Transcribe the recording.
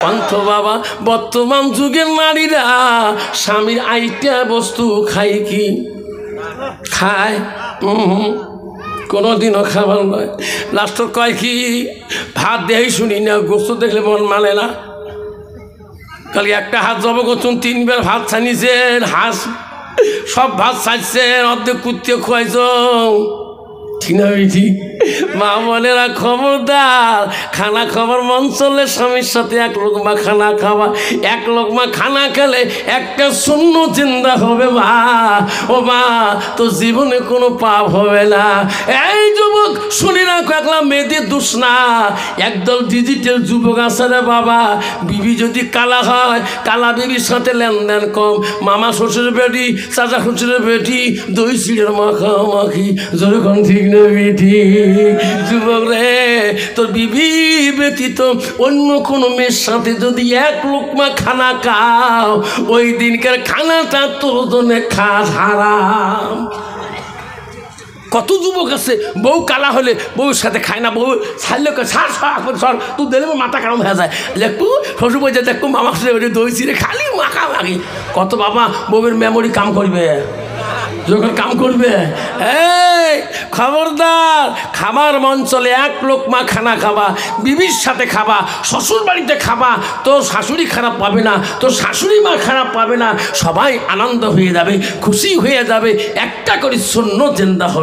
অন্ত বাবা বর্তমান যুগের নারীরা স্বামীর আইটা বস্তু খায় কি খায় কোনোদিনও খাবার নয় লাস্ট কয় কি ভাত দেয় শুনি না গোস্ত দেখলে মন মানে না কালি একটা হাত জব করছুন 3 বার ভাত ছানিছেন হাঁস সব ভাত ছাড়ছেন অর্ধেক কুত্তে খোয়াইছ ঠিক না ঠিক মা বোনেরা খবরদার খানা খাবার মন চললে স্বামীর সাথে 1 লোকমা খানা খাওয়া 1 লোকমা খানা খেলে একটা শূন্য চিন্তা হবে মা ও মা তো জীবনে কোনো পাপ হবে না এই যুবক শুনি না একলা মেয়েদের দোষ না একদল ডিজিটাল যুবক আছে রে বাবা বিবি যদি কালা হয় কালা বিবির সাথে লেনদেন কম মামা শ্বশুরের বেটি চাচা শ্বশুরের বেটি দই চিড়ের মাখামাখি যখন ঠিক না বেটি যুবক রে তোর বিবি ব্যতীত অন্য কোনো মেয়ের সাথে যদি 1 লোকমা খানা খাও ওই দিনকার খানাটা তোর জন্য খাস হারাম কত যুবক আছে বউ কালা হলে বউর সাথে খায় না বউ ছাড়লে সার সর তুই দিলে মাথা কারণ হয়ে যায় দেখবো শ্বশুর বলছে দেখবো মামা শ্বশুর দই চিড়ে খালি মাখামাখি কত বাবা বউয়ের মেমোরি কাম করবে যখন কাম করবে এই খবরদার খাবার মন চলে 1 লোকমা খানা খাবা বিবির সাথে খাবা শ্বশুর বাড়িতে খাবা তোর শাশুড়ি খারাপ পাবে না তোর শাশুড়ি মা খারাপ পাবে না সবাই আনন্দ হয়ে যাবে খুশি হয়ে যাবে একটা করে শূন্য চিন্তা হবে